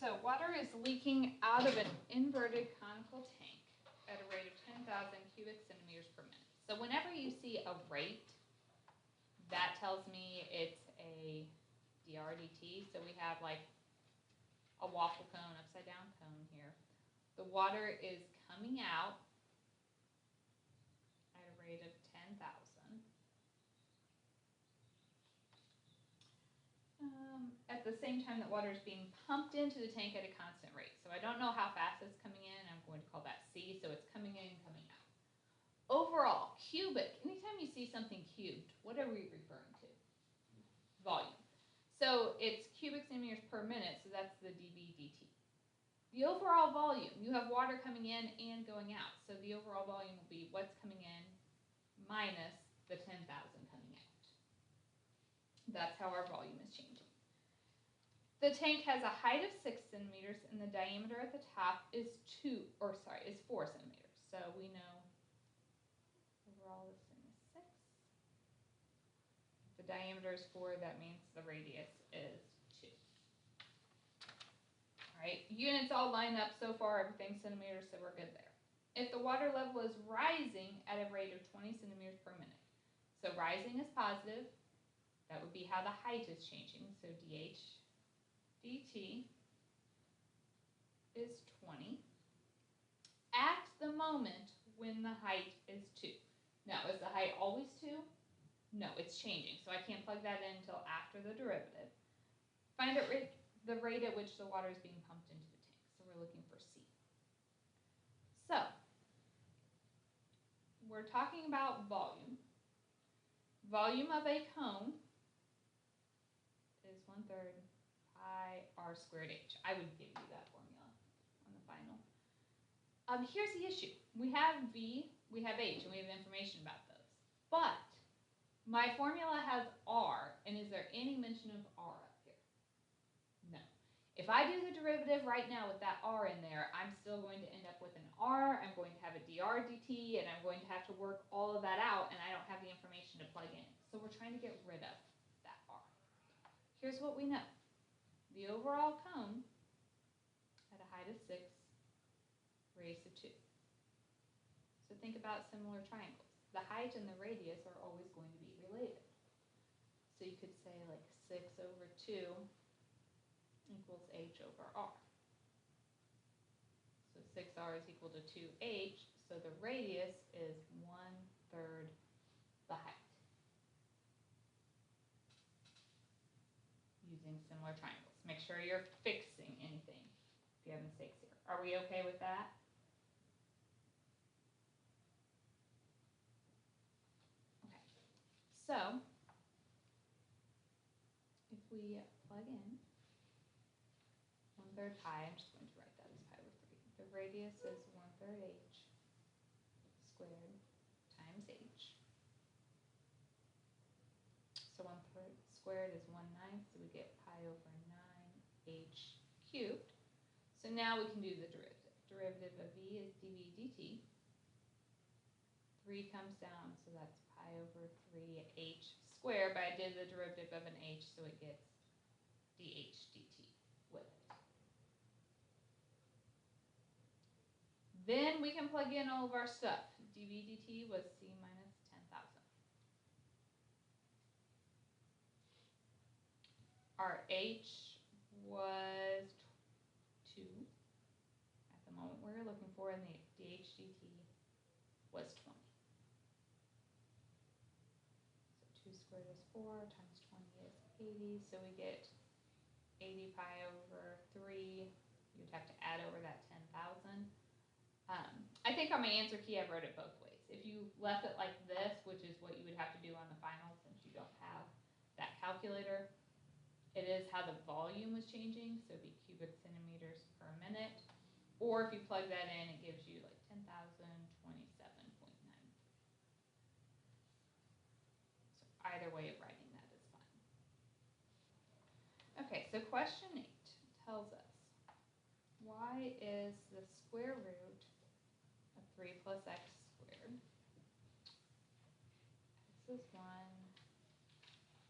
So water is leaking out of an inverted conical tank at a rate of 10,000 cubic centimeters per minute. So whenever you see a rate, that tells me it's a DRDT. So we have like a waffle cone, upside down cone here. The water is coming out at a rate of 10,000. At the same time that water is being pumped into the tank at a constant rate. So I don't know how fast it's coming in. I'm going to call that C. So it's coming in, coming out. Overall, cubic, anytime you see something cubed, what are we referring to? Volume. So it's cubic centimeters per minute, so that's the dV dt. The overall volume, you have water coming in and going out. So the overall volume will be what's coming in minus the 10,000 coming out. That's how our volume is changing. The tank has a height of 6 centimeters and the diameter at the top is 4 centimeters. So we know overall this thing is 6. If the diameter is 4, that means the radius is 2. All right, units all line up so far, everything's centimeters, so we're good there. If the water level is rising at a rate of 20 centimeters per minute, so rising is positive, that would be how the height is changing. So dH dt is 20 at the moment when the height is 2. Now, is the height always 2? No, it's changing, so I can't plug that in until after the derivative. Find out the rate at which the water is being pumped into the tank. So we're looking for C. So we're talking about volume. Volume of a cone is 1/3 pi r squared h. I would give you that formula on the final. Here's the issue. We have V, we have H, and we have information about those. But my formula has R, and is there any mention of R up here? No. If I do the derivative right now with that R in there, I'm still going to end up with an R, I'm going to have a dr dt, and I'm going to have to work all of that out, and I don't have the information to plug in. So we're trying to get rid of that R. Here's what we know. The overall cone at a height of 6 raised to 2. So think about similar triangles. The height and the radius are always going to be related. So you could say like 6 over 2 equals h over r. So 6r is equal to 2h, so the radius is 1/3 the height. Using similar triangles. Make sure you're fixing anything if you have mistakes here. Are we okay with that? Okay. So if we plug in 1/3 pi, I'm just going to write that as pi over 3. The radius is 1/3 h squared times h. So 1/3 squared is 1/9, so we get pi over 9h cubed. So now we can do the derivative. Derivative of v is dv dt. 3 comes down, so that's pi over 3h squared, but I did the derivative of an h, so it gets dh dt with it. Then we can plug in all of our stuff. dv dt was c minus 10,000. Our h was 2 at the moment we're looking for, and the dh dt was 20. So 2 squared is 4 times 20 is 80, so we get 80 pi over 3. You'd have to add over that 10,000. I think on my answer key I wrote it both ways. If you left it like this, which is what you would have to do on the final since you don't have that calculator, it is how the volume was changing, so it'd be cubic centimeters per minute. Or if you plug that in, it gives you like 10,027.9. So either way of writing that is fine. Okay, so question 8 tells us, y is the square root of 3 plus x squared. X is 1,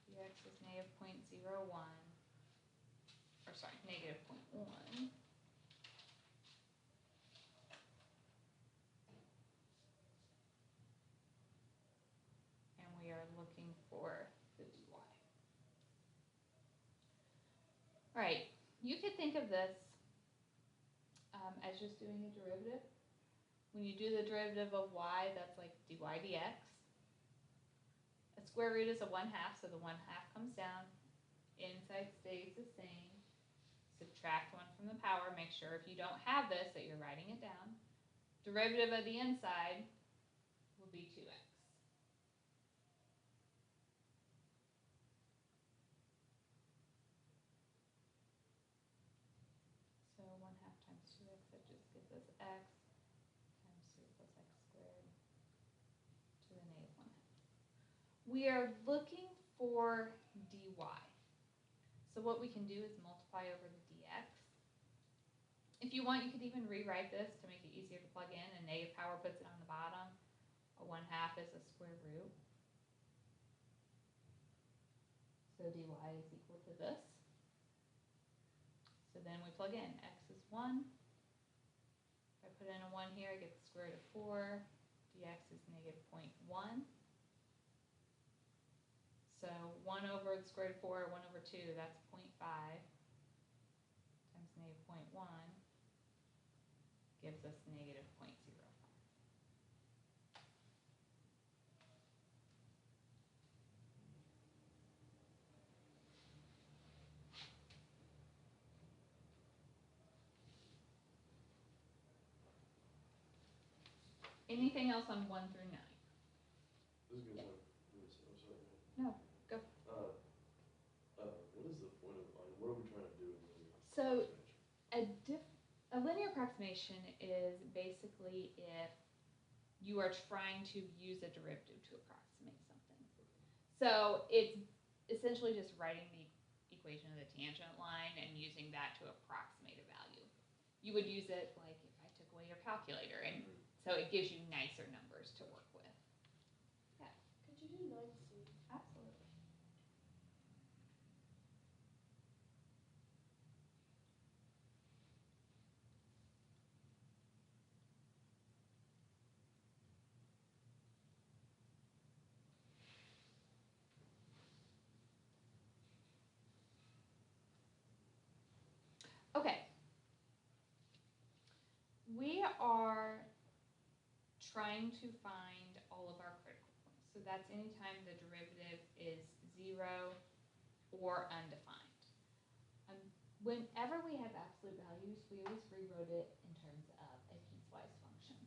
dx is negative 0.01, or sorry, negative 0.1. And we are looking for the dy. All right, you could think of this as just doing a derivative. When you do the derivative of y, that's like dy dx. A square root is a 1/2, so the 1/2 comes down. Inside stays the same. Subtract 1 from the power. Make sure if you don't have this that you're writing it down. Derivative of the inside will be 2x. So 1/2 times 2x, that just gives us x times 3 plus x squared to the negative 1/2. We are looking for dy. So what we can do is multiply over the dx. If you want, you could even rewrite this to make it easier to plug in. A negative power puts it on the bottom. A 1/2 is a square root. So dy is equal to this. So then we plug in. X is 1. If I put in a 1 here, I get the square root of 4. Dx is negative 0.1. So 1 over the square root of 4, 1 over 2, that's 0.5 times negative 0.1 gives us negative 0.05. Anything else on 1 through 9? This is good. I'm sorry. No, go. What is the point of, like, what are we trying to do in linear So approximation? a linear approximation is basically if you are trying to use a derivative to approximate something. So it's essentially just writing the equation of the tangent line and using that to approximate a value. You would use it like if I took away your calculator, and so it gives you nicer numbers to work with. Yeah. Could you do 9C? Absolutely. Okay. We are trying to find all of our critical points. So that's anytime the derivative is 0 or undefined. Whenever we have absolute values, we always rewrote it in terms of a piecewise function.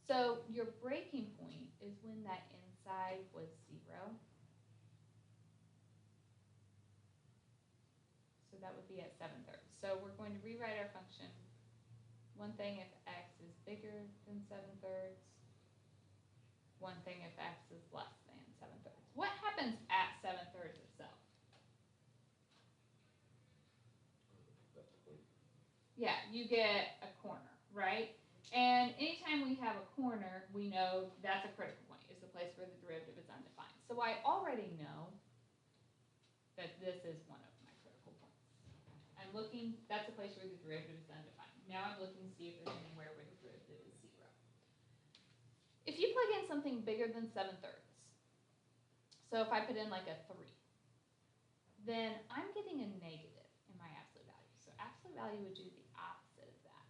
So your breaking point is when that inside was 0. So that would be at 7/3. So we're going to rewrite our function. One thing if x is bigger than 7/3. One thing if x is less than 7/3. What happens at 7/3 itself? That's a point. Yeah, you get a corner, right? And anytime we have a corner, we know that's a critical point, is the place where the derivative is undefined. So I already know that this is one of my critical points. I'm looking, that's a place where the derivative is undefined. Now I'm looking to see if there's anywhere where the derivative is 0. If you plug in something bigger than 7/3, so if I put in like a 3, then I'm getting a negative in my absolute value. So absolute value would do the opposite of that.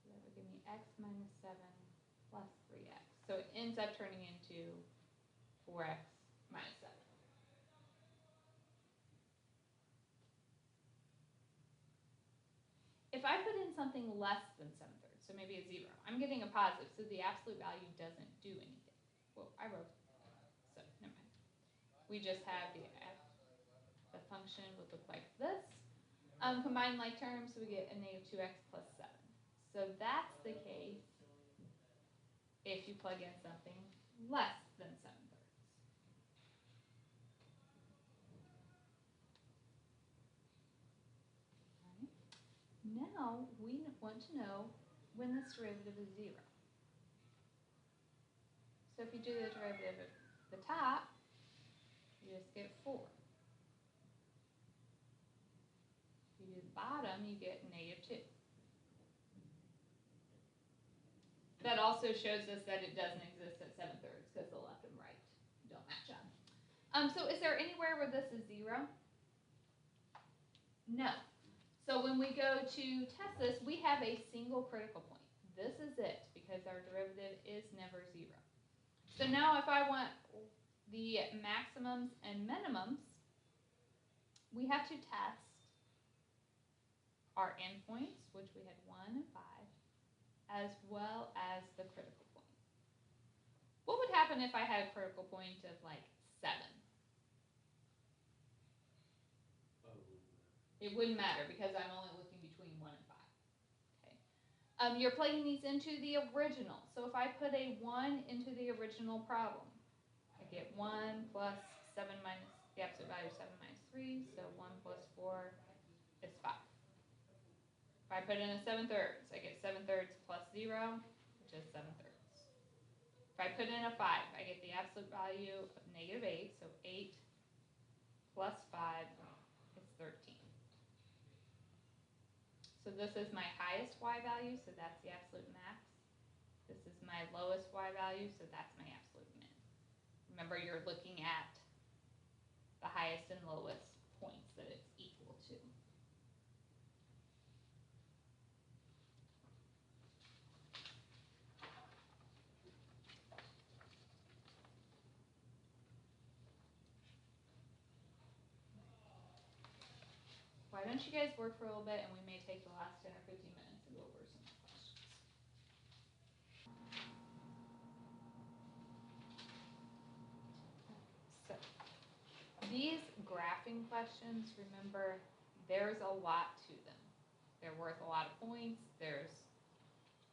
So that would give me x minus 7 plus 3x. So it ends up turning into 4x minus 7. If I put in something less than 7/3, so maybe a 0, I'm getting a positive, so the absolute value doesn't do anything. Well, I wrote, so never mind. We just have the function would look like this. Combine like terms, so we get a negative 2x plus 7. So that's the case if you plug in something less than 7/3. Right. Now we want to know when this derivative is 0. So if you do the derivative of the top, you just get 4. bottom, you get -2. That also shows us that it doesn't exist at 7/3 because the left and right don't match up. So is there anywhere where this is 0? No. So when we go to test this, we have a single critical point. This is it because our derivative is never 0. So now if I want the maximums and minimums, we have to test our endpoints, which we had 1 and 5, as well as the critical point. What would happen if I had a critical point of like 7? It wouldn't matter because I'm only looking between 1 and 5. Okay. You're plugging these into the original. So if I put a 1 into the original problem, I get 1 plus 7 minus, the absolute value of 7 minus 3, so 1 plus 4 is 5. If I put in a 7/3, I get 7/3 plus 0, which is 7/3. If I put in a 5, I get the absolute value of -8, so 8 plus 5 is 13. So this is my highest y value, so that's the absolute max. This is my lowest y value, so that's my absolute min. Remember, you're looking at the highest and lowest points that it's equal to. Why don't you guys work for a little bit, and we may take the last 10 or 15 minutes to go over some questions. So these graphing questions, remember, there's a lot to them. They're worth a lot of points. There's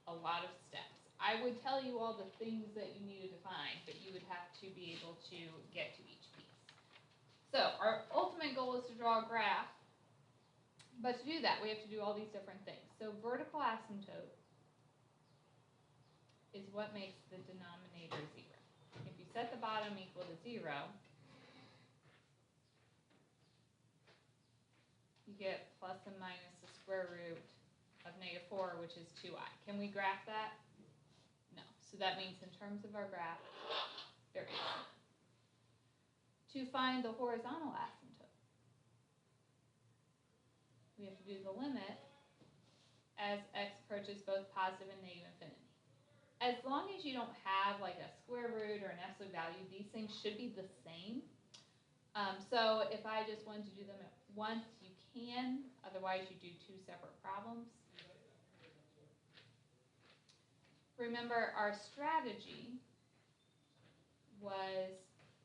a lot of steps. I would tell you all the things that you needed to find, but you would have to be able to get to each piece. So our ultimate goal is to draw a graph. But to do that, we have to do all these different things. So vertical asymptote is what makes the denominator 0. If you set the bottom equal to 0, you get plus and minus the square root of -4, which is 2i. Can we graph that? No. So that means in terms of our graph, there is none. To find the horizontal asymptote, we have to do the limit as x approaches both positive and negative infinity. As long as you don't have like a square root or an absolute value, these things should be the same. So if I just wanted to do them at once, you can. Otherwise, you do 2 separate problems. Remember, our strategy was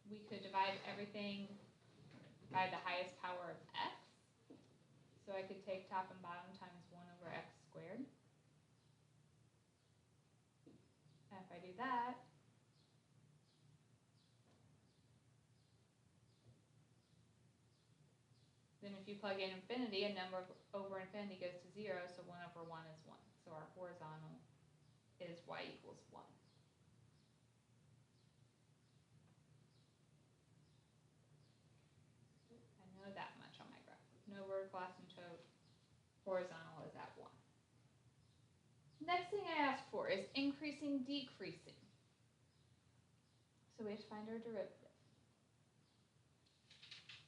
we could divide everything by the highest power of x. So I could take top and bottom times 1 over x squared. And if I do that, then if you plug in infinity, a number over infinity goes to 0, so 1 over 1 is 1. So our horizontal is y equals 1. I know that much on my graph. No vertical asymptote, horizontal is at 1. Next thing I ask for is increasing, decreasing. So we have to find our derivative.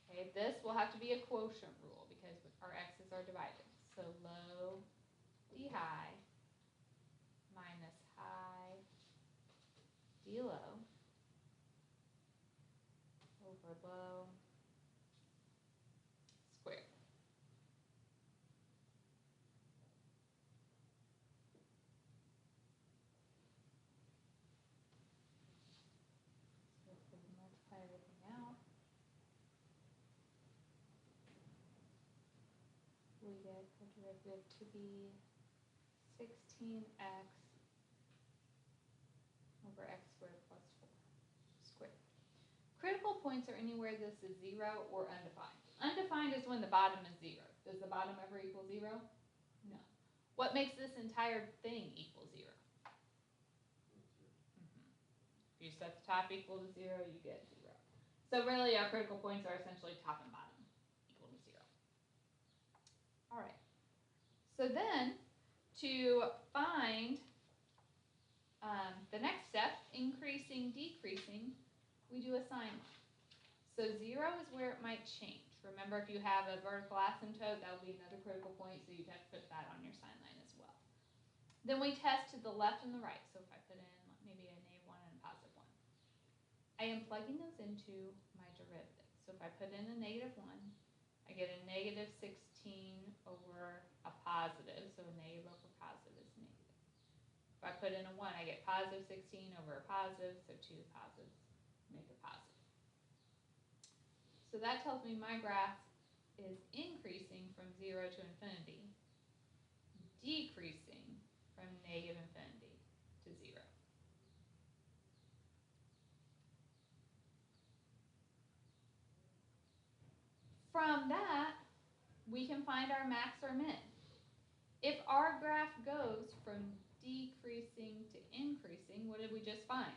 Okay, this will have to be a quotient rule because our x's are divided. So low d high minus high d low over low squared. So if we multiply everything out, we get the derivative to be 16x over x squared plus 4 squared. Critical points are anywhere this is 0 or undefined. Undefined is when the bottom is 0. Does the bottom ever equal 0? No. What makes this entire thing equal 0? If you set the top equal to 0, you get 0. So really our critical points are essentially top and bottom equal to 0. All right. So then, to find the next step, increasing, decreasing, we do a sign line. So 0 is where it might change. Remember, if you have a vertical asymptote, that will be another critical point, so you'd have to put that on your sign line as well. Then we test to the left and the right. So if I put in maybe a -1 and a +1, I am plugging those into my derivative. So if I put in a -1, I get a -16 over a positive, so a negative over positive is negative. If I put in a 1, I get +16 over a positive, so 2 positives make a positive. So that tells me my graph is increasing from 0 to infinity, decreasing from -infinity to 0. From that, we can find our max or min. If our graph goes from decreasing to increasing, what did we just find?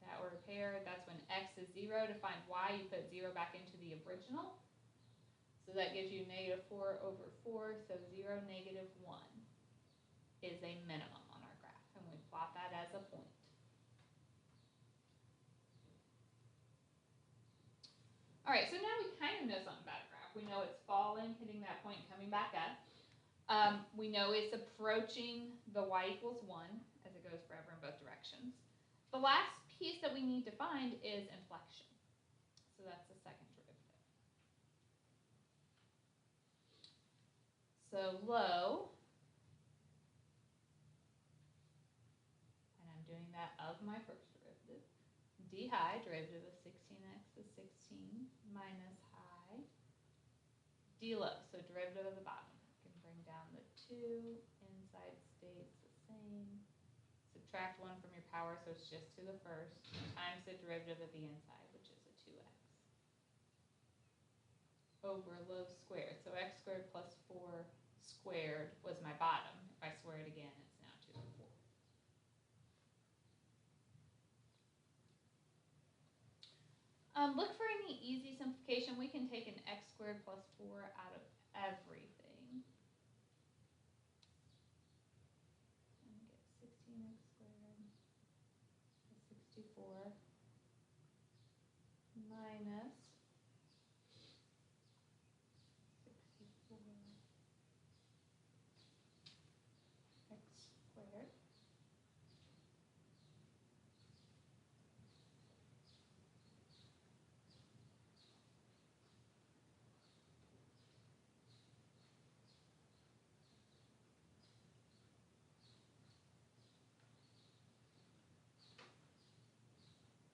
That were paired, that's when x is 0. To find y, you put 0 back into the original. So that gives you -4 over 4, so 0, -1 is a minimum on our graph, and we plot that as a point. All right, so now we kind of know something about a graph. We know it's falling, hitting that point, coming back up. We know it's approaching the y = 1 as it goes forever in both directions. The last piece that we need to find is inflection. So that's the second derivative. So low, and I'm doing that of my first derivative, d high, derivative of 16x is 16 minus high, d low, so derivative of the bottom. You can bring down the 2, inside stays the same. Subtract 1 from your power, so it's just to the first, times the derivative of the inside, which is a 2x, over low squared. So x squared plus 4 squared was my bottom. If I square it again, it's now 2 and 4. Look for any easy simplification. We can take an x squared plus 4 out of everything. And get 16x squared is 64 minus 64 x squared.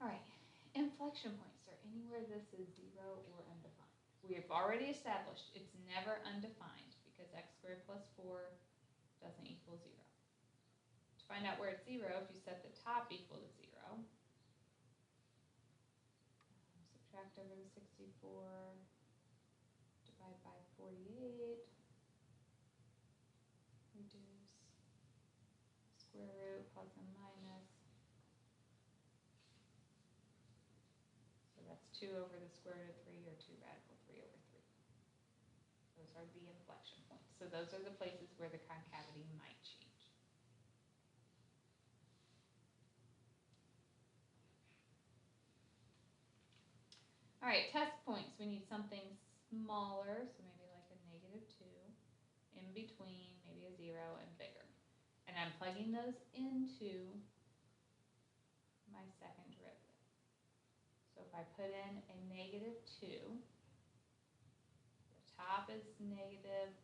All right, inflection points are anywhere this is 0 or undefined. We have already established it's never undefined because x squared plus 4 doesn't equal 0. To find out where it's 0, if you set the top equal to 0, subtract over the 64, divide by 48, reduce square root plus and minus. So that's 2 over the square root of 3, or 2 radical 3 over 3. Those are the inflection points. So those are the places where the concavity might change. All right, test points. We need something smaller, so maybe like a -2, in between, maybe a 0, and bigger. And I'm plugging those into my second derivative. So if I put in a -2, the top is negative,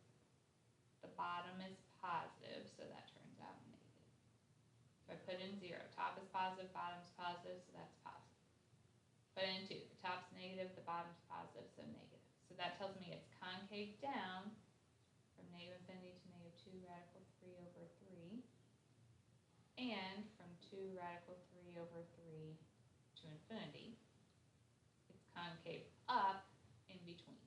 the bottom is positive, so that turns out negative. If I put in 0, top is positive, bottom's positive, so that's positive. Put in 2, the top's negative, the bottom's positive, so negative. So that tells me it's concave down from -infinity to -2 radical 3 over 3, and from 2 radical 3 over 3 to infinity. It's concave up in between.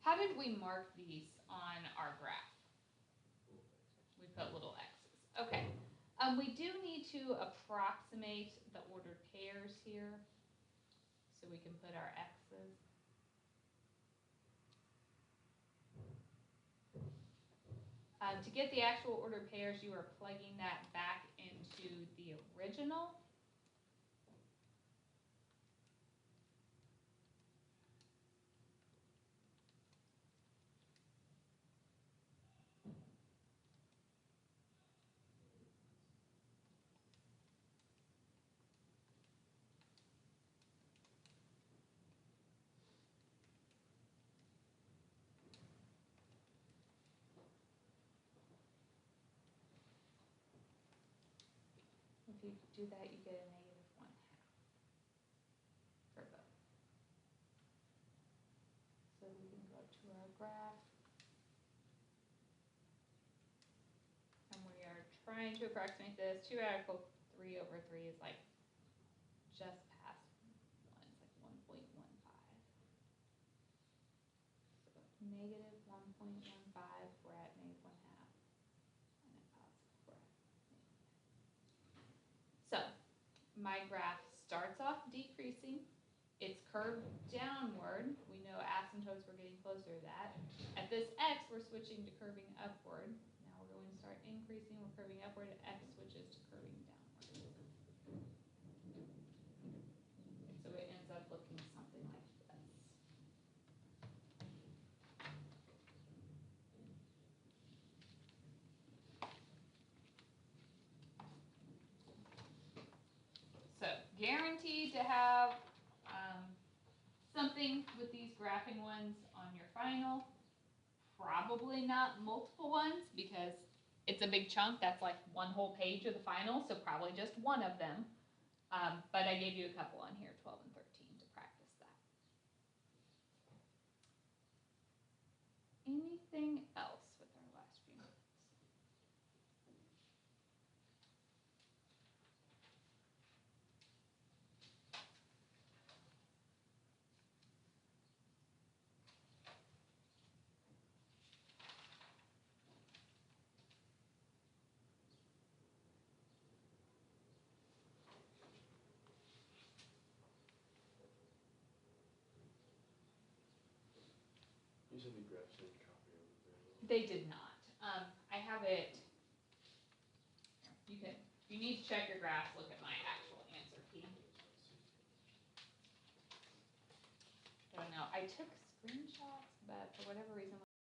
How did we mark these on our graph? put little X's. Okay. We do need to approximate the ordered pairs here, so we can put our X's. To get the actual ordered pairs, you are plugging that back into the original. If you do that, you get a -1/2 for both. So we can go to our graph. And we are trying to approximate this. 2 radical 3 over 3 is like just past 1. It's like 1.15. So -1.15, we're at -1/2. And then positive, we're at -1/2. So my graph starts off decreasing. It's curved downward. We know asymptotes, we're getting closer to that. At this X, we're switching to curving upward. Now we're going to start increasing. We're curving upward. X switches to curving downward. So it ends up looking something like this. So guaranteed to have something with these graphing ones on your final. Probably not multiple ones because it's a big chunk. That's like one whole page of the final, so probably just one of them. But I gave you a couple on here, 12 and 13, to practice that. Anything else with our last few minutes? You said the graphs didn't copy over very well. They did not. I have it. You can. If you need to check your graphs, look at my actual answer key. I don't know. I took screenshots, but for whatever reason,